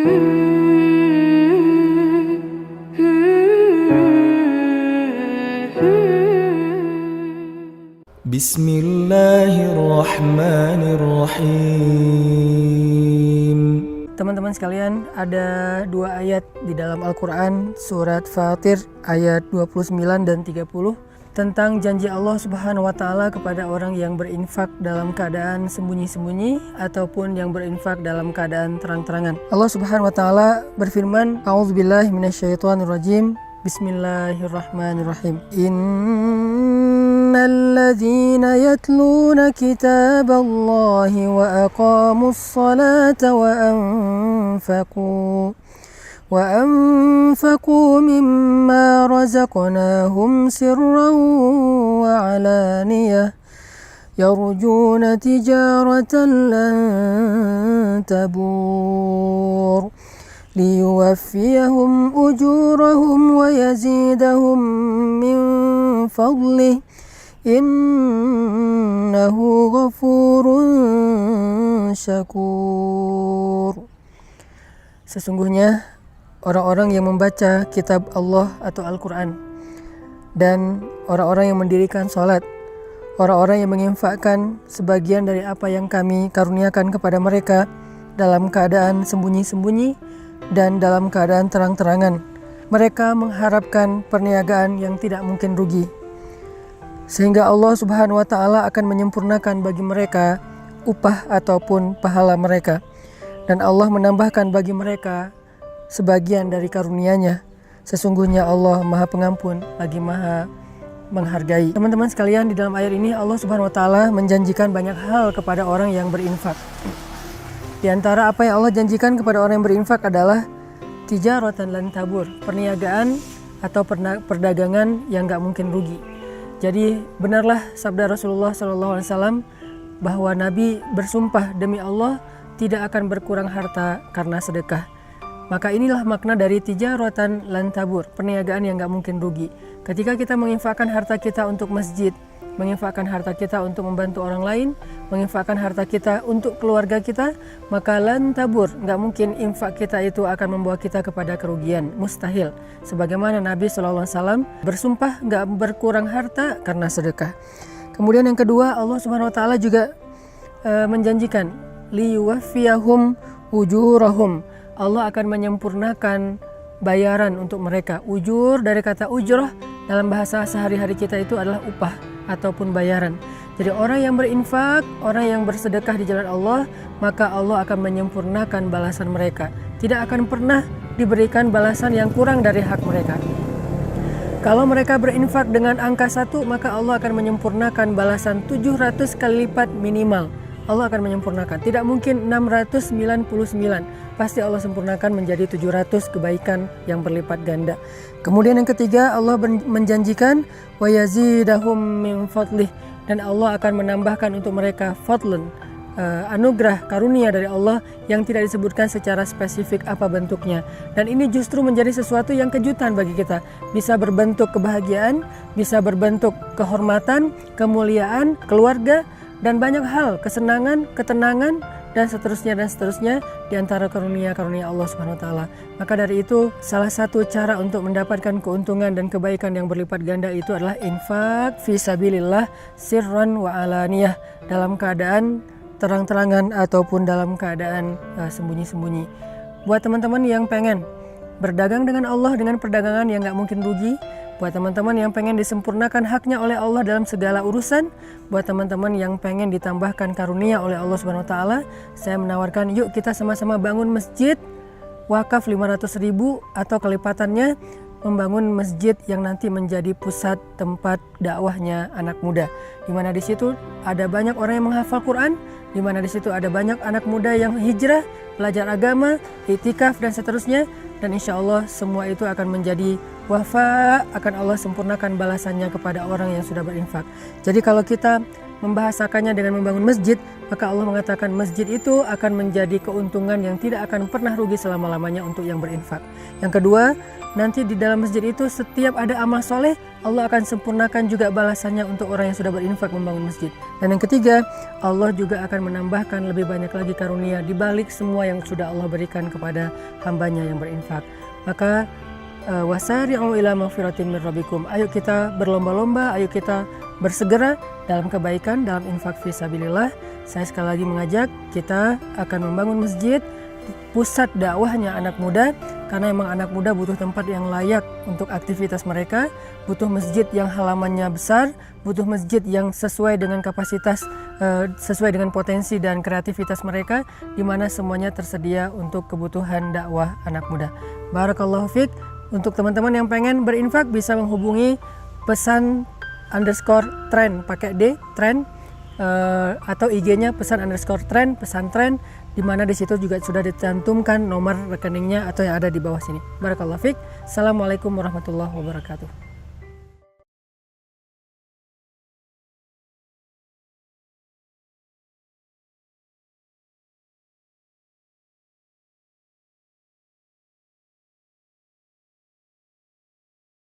Bismillahirrahmanirrahim. Teman-teman sekalian, ada dua ayat di dalam Al-Quran, surat Fatir ayat 29 dan 30 tentang janji Allah Subhanahu wa Ta'ala kepada orang yang berinfak dalam keadaan sembunyi-sembunyi ataupun yang berinfak dalam keadaan terang-terangan. Allah Subhanahu wa Ta'ala berfirman, A'udzubillahi minasyaitonirrajim. Bismillahirrahmanirrahim. Innalladzina yatluna kitaballahi wa aqamus salata wa anfaqu mimma razaqnahum sirran wa alaniyah yarjuna tijaratan lan tabur liyuwaffiyahum ujurahum wa yazidahum min fadlih innahu ghafurun syakur. Sesungguhnya orang-orang yang membaca kitab Allah atau Al-Quran dan orang-orang yang mendirikan sholat, orang-orang yang menginfakkan sebagian dari apa yang kami karuniakan kepada mereka dalam keadaan sembunyi-sembunyi dan dalam keadaan terang-terangan, mereka mengharapkan perniagaan yang tidak mungkin rugi, sehingga Allah Subhanahu wa Ta'ala akan menyempurnakan bagi mereka upah ataupun pahala mereka, dan Allah menambahkan bagi mereka sebagian dari karunia-Nya. Sesungguhnya Allah Maha Pengampun lagi Maha menghargai. Teman-teman sekalian, di dalam ayat ini Allah Subhanahu wa Ta'ala menjanjikan banyak hal kepada orang yang berinfak. Di antara apa yang Allah janjikan kepada orang yang berinfak adalah tijaratan lan tabur, perniagaan atau perdagangan yang gak mungkin rugi. Jadi benarlah sabda Rasulullah SAW bahwa Nabi bersumpah demi Allah tidak akan berkurang harta karena sedekah. Maka inilah makna dari tijaratan lan tabur, perniagaan yang gak mungkin rugi. Ketika kita menginfakkan harta kita untuk masjid, menginfakkan harta kita untuk membantu orang lain, menginfakkan harta kita untuk keluarga kita, maka lan tabur, gak mungkin infak kita itu akan membawa kita kepada kerugian, mustahil. Sebagaimana Nabi SAW bersumpah gak berkurang harta karena sedekah. Kemudian yang kedua, Allah Subhanahu wa Ta'ala juga menjanjikan liyuwaffiyahum ujurahum, Allah akan menyempurnakan bayaran untuk mereka. Ujur dari kata ujrah dalam bahasa sehari-hari kita itu adalah upah ataupun bayaran. Jadi orang yang berinfak, orang yang bersedekah di jalan Allah, maka Allah akan menyempurnakan balasan mereka. Tidak akan pernah diberikan balasan yang kurang dari hak mereka. Kalau mereka berinfak dengan angka 1, maka Allah akan menyempurnakan balasan 700 kali lipat minimal. Allah akan menyempurnakan. Tidak mungkin 699. Pasti Allah sempurnakan menjadi 700 kebaikan yang berlipat ganda. Kemudian yang ketiga, Allah menjanjikan wa yazidahum min fadlih, dan Allah akan menambahkan untuk mereka fadlun, anugerah karunia dari Allah yang tidak disebutkan secara spesifik apa bentuknya. Dan ini justru menjadi sesuatu yang kejutan bagi kita. Bisa berbentuk kebahagiaan, bisa berbentuk kehormatan, kemuliaan, keluarga, dan banyak hal, kesenangan, ketenangan, dan seterusnya di antara karunia-karunia Allah Subhanahu wa Ta'ala. Maka dari itu, salah satu cara untuk mendapatkan keuntungan dan kebaikan yang berlipat ganda itu adalah infak fi sabilillah sirran wa alaniyah, dalam keadaan terang-terangan ataupun dalam keadaan sembunyi-sembunyi. Buat teman-teman yang pengen berdagang dengan Allah dengan perdagangan yang gak mungkin rugi, buat teman-teman yang pengen disempurnakan haknya oleh Allah dalam segala urusan, buat teman-teman yang pengen ditambahkan karunia oleh Allah Subhanahu wa Ta'ala, saya menawarkan yuk kita sama-sama bangun masjid wakaf 500.000 atau kelipatannya, membangun masjid yang nanti menjadi pusat tempat dakwahnya anak muda, di mana di situ ada banyak orang yang menghafal Quran, di mana di situ ada banyak anak muda yang hijrah, belajar agama, iktikaf dan seterusnya. Dan insya Allah semua itu akan menjadi wafa akan Allah sempurnakan balasannya kepada orang yang sudah berinfak. Jadi kalau kita membahasakannya dengan membangun masjid, maka Allah mengatakan masjid itu akan menjadi keuntungan yang tidak akan pernah rugi selama-lamanya untuk yang berinfak. Yang kedua, nanti di dalam masjid itu setiap ada amal soleh, Allah akan sempurnakan juga balasannya untuk orang yang sudah berinfak membangun masjid. Dan yang ketiga, Allah juga akan menambahkan lebih banyak lagi karunia di balik semua yang sudah Allah berikan kepada hambanya yang berinfak. Maka wasari'u ila maghfiratin min rabbikum. Ayo kita berlomba-lomba, ayo kita bersegera dalam kebaikan, dalam infak fisabilillah. Saya sekali lagi mengajak kita akan membangun masjid, pusat dakwahnya anak muda, karena memang anak muda butuh tempat yang layak untuk aktivitas mereka, butuh masjid yang halamannya besar, butuh masjid yang sesuai dengan kapasitas, sesuai dengan potensi dan kreativitas mereka, di mana semuanya tersedia untuk kebutuhan dakwah anak muda. Barakallahu fiik. Untuk teman-teman yang pengen berinfak bisa menghubungi pesan_tren pakai D, tren, atau IG-nya pesan_tren, pesantren, di mana di situ juga sudah dicantumkan nomor rekeningnya atau yang ada di bawah sini. Barakallahu fiik. Assalamualaikum warahmatullahi wabarakatuh.